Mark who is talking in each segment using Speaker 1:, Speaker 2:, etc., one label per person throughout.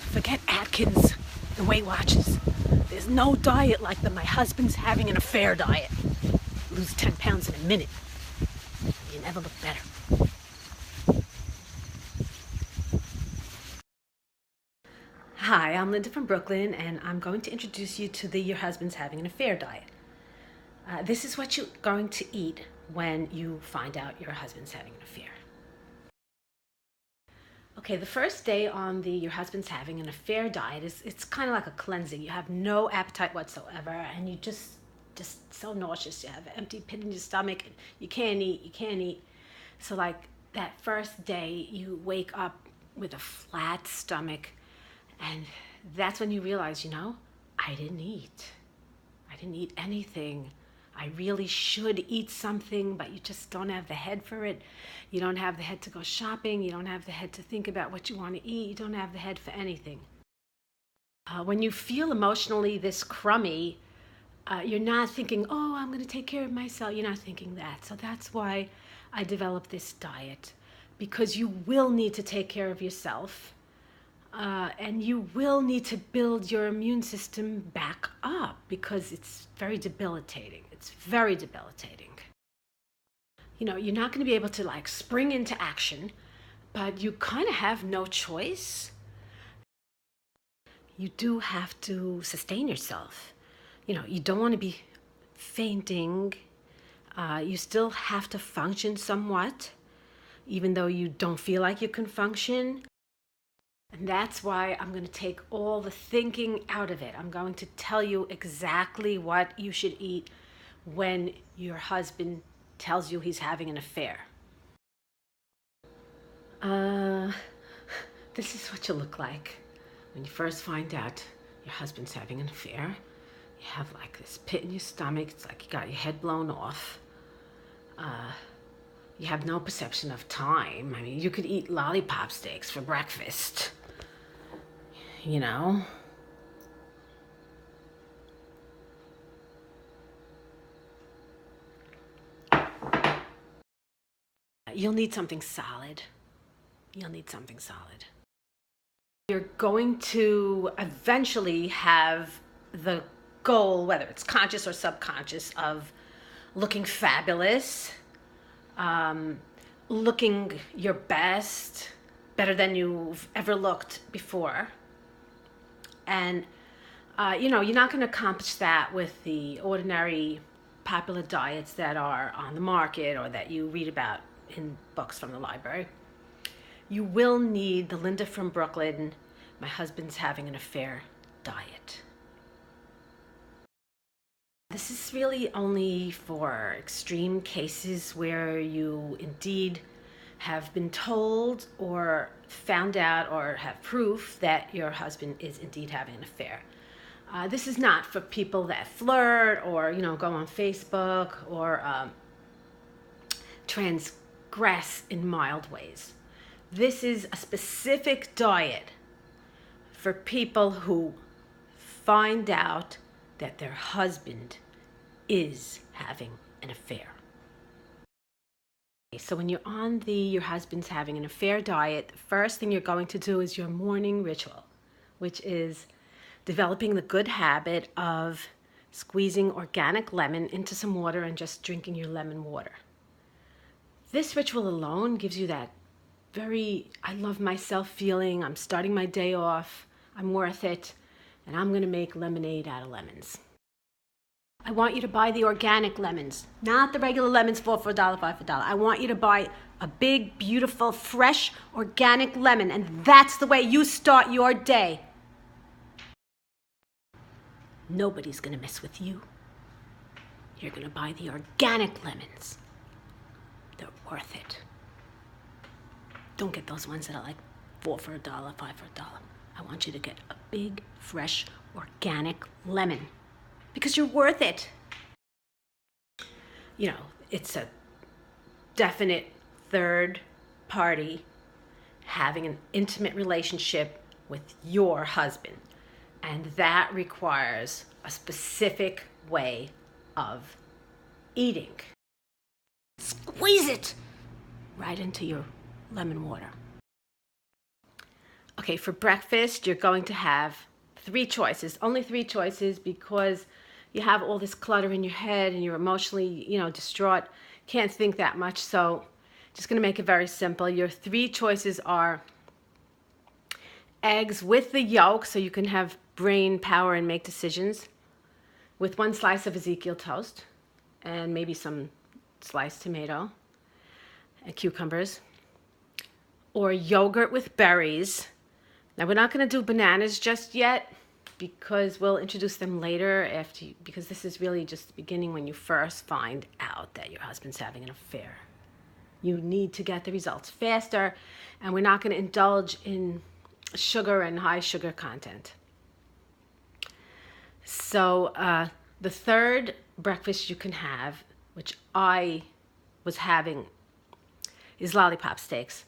Speaker 1: Forget Atkins and Weight Watchers. There's no diet like the my husband's having an affair diet. Lose 10 pounds in a minute. You never look better. Hi, I'm Linda from Brooklyn, and I'm going to introduce you to the Your Husband's Having an Affair diet. This is what you're going to eat when you find out your husband's having an affair. Okay, the first day on the Your Husband's Having an Affair diet it's kind of like a cleansing. You have no appetite whatsoever, and you just so nauseous. You have an empty pit in your stomach, and you can't eat. So like that first day, you wake up with a flat stomach, and that's when you realize, I didn't eat. I didn't eat anything. I really should eat something, but you just don't have the head for it. You don't have the head to go shopping. You don't have the head to think about what you want to eat. You don't have the head for anything. When you feel emotionally this crummy, you're not thinking, oh, I'm going to take care of myself. You're not thinking that. So that's why I developed this diet, because you will need to take care of yourself. And you will need to build your immune system back up, because it's very debilitating. It's very debilitating. You're not going to be able to spring into action, but you kind of have no choice. You do have to sustain yourself. You don't want to be fainting. You still have to function somewhat, even though you don't feel like you can function. And that's why I'm going to take all the thinking out of it. I'm going to tell you exactly what you should eat when your husband tells you he's having an affair. This is what you look like when you first find out your husband's having an affair. You have this pit in your stomach. It's like you got your head blown off. You have no perception of time. I mean, you could eat lollipop steaks for breakfast. You'll need something solid. You're going to eventually have the goal, whether it's conscious or subconscious, of looking fabulous, looking your best, better than you've ever looked before. And, you're not going to accomplish that with the ordinary popular diets that are on the market or that you read about in books from the library. You will need the Linda from Brooklyn, my husband's having an affair diet. This is really only for extreme cases where you indeed have been told or found out or have proof that your husband is indeed having an affair. This is not for people that flirt or, go on Facebook or transgress in mild ways. This is a specific diet for people who find out that their husband is having an affair. So when you're on the Your Husband's Having an Affair diet, the first thing you're going to do is your morning ritual, which is developing the good habit of squeezing organic lemon into some water and just drinking your lemon water. This ritual alone gives you that very I love myself feeling. I'm starting my day off. I'm worth it. And I'm going to make lemonade out of lemons. I want you to buy the organic lemons, not the regular lemons $4 for $1, $5 for $1. I want you to buy a big, beautiful, fresh, organic lemon, and that's the way you start your day. Nobody's going to mess with you. You're going to buy the organic lemons. They're worth it. Don't get those ones that are $4 for $1, $5 for $1. I want you to get a big, fresh, organic lemon, because you're worth it. It's a definite third party having an intimate relationship with your husband, and that requires a specific way of eating. Squeeze it right into your lemon water. Okay, for breakfast, you're going to have three choices, only three choices, because you have all this clutter in your head and you're emotionally, distraught, can't think that much. So just going to make it very simple. Your three choices are eggs with the yolk, so you can have brain power and make decisions, with one slice of Ezekiel toast and maybe some sliced tomato and cucumbers, or yogurt with berries. Now, we're not going to do bananas just yet because we'll introduce them later because this is really just the beginning when you first find out that your husband's having an affair. You need to get the results faster, and we're not going to indulge in sugar and high sugar content. So the third breakfast you can have, which I was having, is lollipop steaks.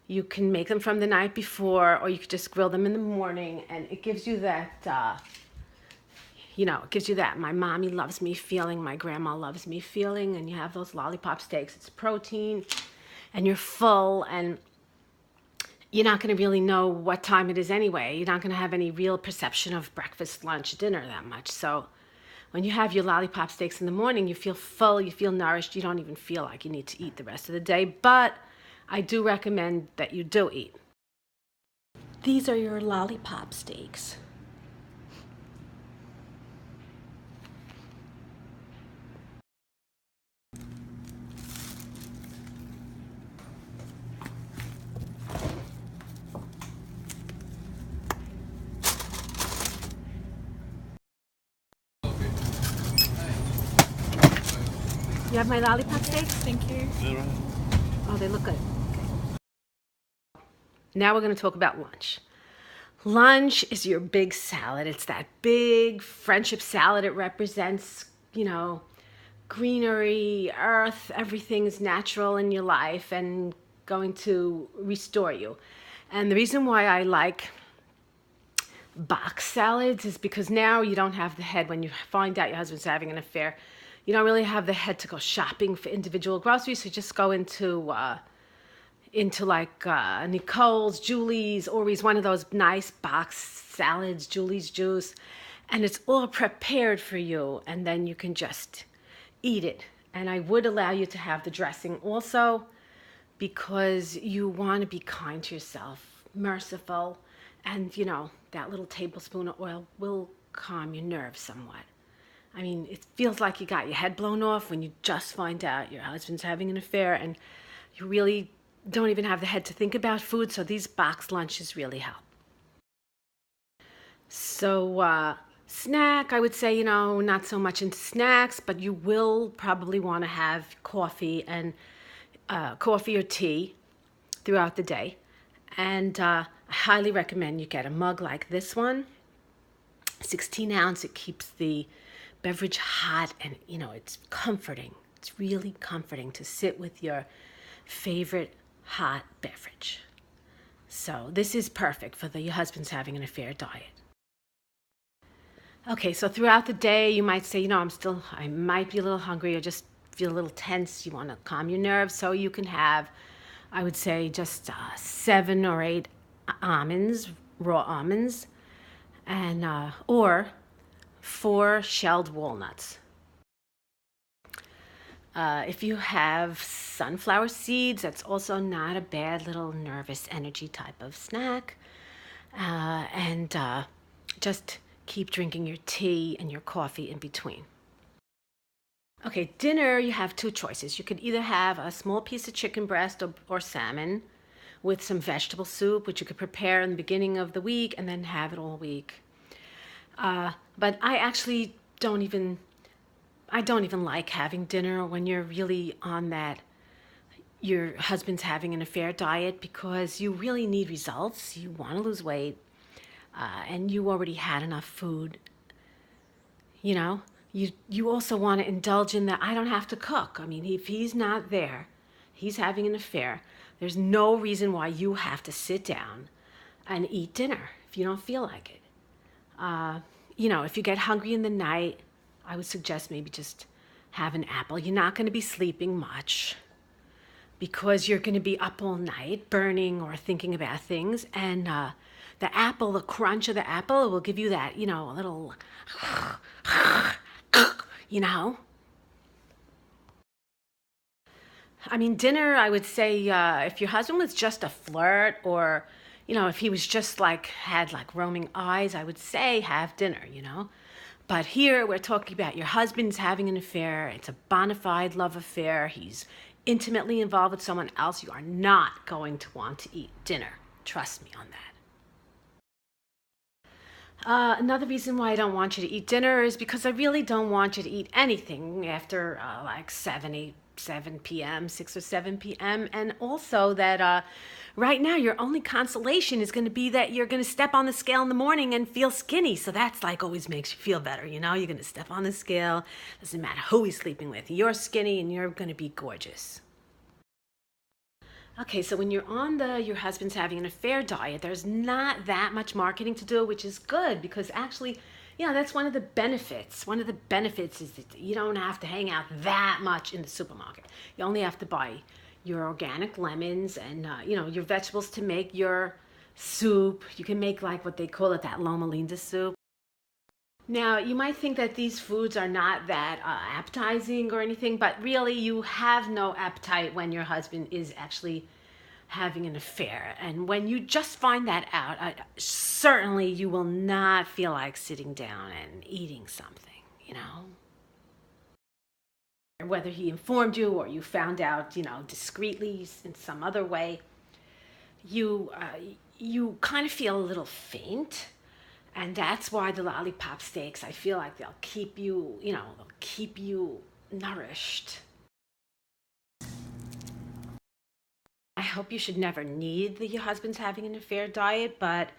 Speaker 1: You can make them from the night before, or you could just grill them in the morning, and it gives you that, it gives you that my mommy loves me feeling, my grandma loves me feeling, and you have those lollipop steaks. It's protein, and you're full, and you're not going to really know what time it is anyway. You're not going to have any real perception of breakfast, lunch, dinner that much. So when you have your lollipop steaks in the morning, you feel full, you feel nourished, you don't even feel like you need to eat the rest of the day. But I do recommend that you do eat. These are your lollipop steaks. You have my lollipop steaks?
Speaker 2: Thank you.
Speaker 1: Oh, they look good. Okay. Now we're going to talk about lunch. Lunch is your big salad. It's that big friendship salad. It represents, greenery, earth, everything is natural in your life and going to restore you. And the reason why I like box salads is because now you don't have the head when you find out your husband's having an affair. You don't really have the head to go shopping for individual groceries, so you just go into Nicole's, Julie's, Ori's, one of those nice box salads, Julie's Juice, and it's all prepared for you, and then you can just eat it. And I would allow you to have the dressing also, because you want to be kind to yourself, merciful, and that little tablespoon of oil will calm your nerves somewhat. I mean, it feels like you got your head blown off when you just find out your husband's having an affair, and you really don't even have the head to think about food, so these box lunches really help. So snack, I would say, not so much into snacks, but you will probably want to have coffee or tea throughout the day. And I highly recommend you get a mug like this one, 16 ounce. It keeps the beverage hot, and it's comforting. It's really comforting to sit with your favorite hot beverage. So this is perfect for your husband's having an affair diet. Okay, so throughout the day you might say, I might be a little hungry, or just feel a little tense. You want to calm your nerves, so you can have, I would say, just 7 or 8 almonds, raw almonds, and or 4 shelled walnuts. If you have sunflower seeds, that's also not a bad little nervous energy type of snack. And just keep drinking your tea and your coffee in between. Okay, dinner, you have 2 choices. You could either have a small piece of chicken breast or salmon with some vegetable soup, which you could prepare in the beginning of the week and then have it all week. But I actually don't even like having dinner when you're really on that your husband's having an affair diet, because you really need results. You want to lose weight, and you already had enough food. You also want to indulge in that I don't have to cook. I mean, if he's not there, he's having an affair, there's no reason why you have to sit down and eat dinner if you don't feel like it. If you get hungry in the night, I would suggest maybe just have an apple. You're not going to be sleeping much because you're going to be up all night burning or thinking about things. And the apple, the crunch of the apple will give you that, you know, a little, you know. I mean, dinner, I would say, if your husband was just a flirt, or, you know, if he was just like, had like roaming eyes, I would say have dinner, you know. But here we're talking about your husband's having an affair. It's a bona fide love affair. He's intimately involved with someone else. You are not going to want to eat dinner. Trust me on that. Another reason why I don't want you to eat dinner is because I really don't want you to eat anything after like 7 p.m., 6 or 7 p.m. And also that right now your only consolation is going to be that you're going to step on the scale in the morning and feel skinny. So that's like always makes you feel better. You know, you're going to step on the scale. Doesn't matter who he's sleeping with. You're skinny and you're going to be gorgeous. Okay, so when you're on the your husband's having an affair diet, there's not that much marketing to do, which is good because actually, yeah, that's one of the benefits. One of the benefits is that you don't have to hang out that much in the supermarket. You only have to buy your organic lemons and you know, your vegetables to make your soup. You can make like what they call it, that Loma Linda soup. Now, you might think that these foods are not that appetizing or anything, but really you have no appetite when your husband is actually having an affair. And when you just find that out, certainly you will not feel like sitting down and eating something, you know? Whether he informed you or you found out, you know, discreetly in some other way, you, you kind of feel a little faint. And that's why the lollipop steaks, I feel like they'll keep you, you know, they'll keep you nourished. I hope you should never need your husband's having an affair diet, but,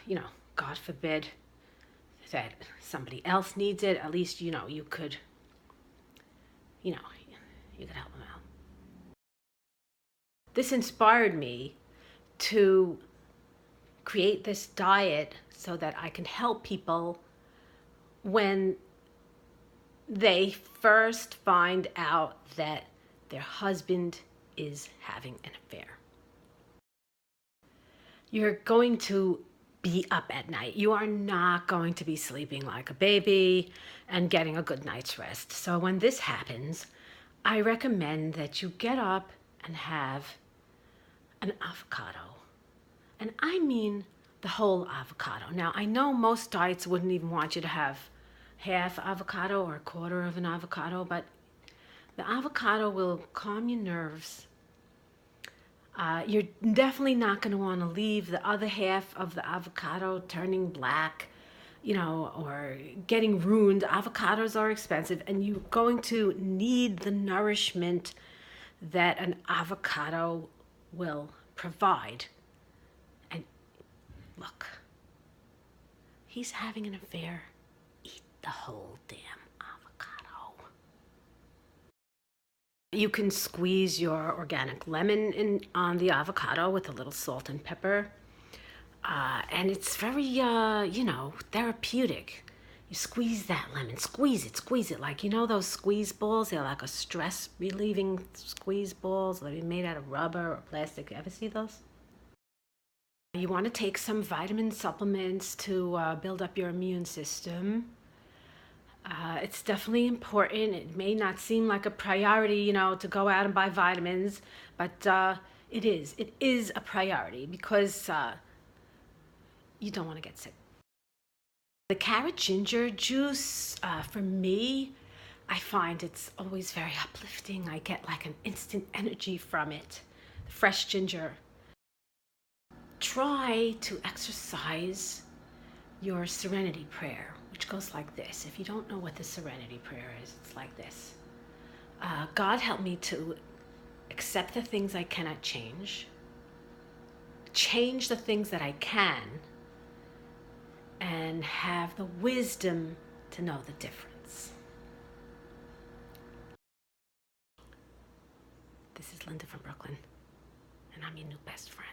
Speaker 1: you know, God forbid that somebody else needs it. At least, you know, you know, you could help them out. This inspired me to create this diet so that I can help people when they first find out that their husband is having an affair. You're going to be up at night. You are not going to be sleeping like a baby and getting a good night's rest. So when this happens, I recommend that you get up and have an avocado. And I mean the whole avocado. Now, I know most diets wouldn't even want you to have half avocado or a quarter of an avocado, but the avocado will calm your nerves. You're definitely not going to want to leave the other half of the avocado turning black, you know, or getting ruined. Avocados are expensive, and you're going to need the nourishment that an avocado will provide. And look, he's having an affair. Eat the whole damn avocado. You can squeeze your organic lemon on the avocado with a little salt and pepper. And it's very, you know, therapeutic. You squeeze that lemon, squeeze it. Like, you know those squeeze balls? They're like a stress relieving squeeze balls. They're made out of rubber or plastic. You ever see those? You want to take some vitamin supplements to build up your immune system. It's definitely important. It may not seem like a priority, you know, to go out and buy vitamins, but it is. It is a priority because you don't want to get sick. The carrot ginger juice, for me, I find it's always very uplifting. I get like an instant energy from it. The fresh ginger. Try to exercise your serenity prayer, which goes like this. If you don't know what the serenity prayer is, it's like this. God, help me to accept the things I cannot change the things that I can, and have the wisdom to know the difference. This is Linda from Brooklyn, and I'm your new best friend.